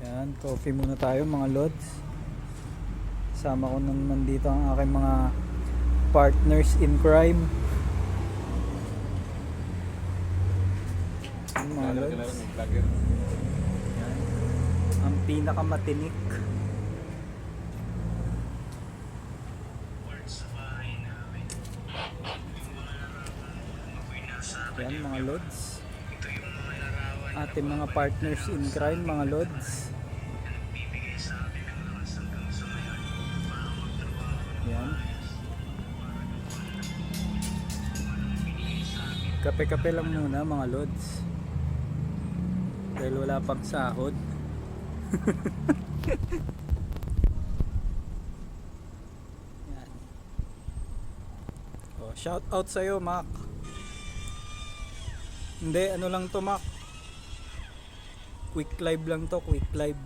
Yan, coffee muna tayo mga lods. Sama ko naman dito ang aking mga partners in crime. Yan, mga lods. Yan. Ang pinakamatinik. Yan mga lods. Ating mga partners in crime mga lods. Yan. Kape-kape lang muna mga lods. Dahil wala pang sahod. Yan. Oh, shout out sa'yo Mac. Hindi, ano lang to Mac. Quick live lang to, quick live.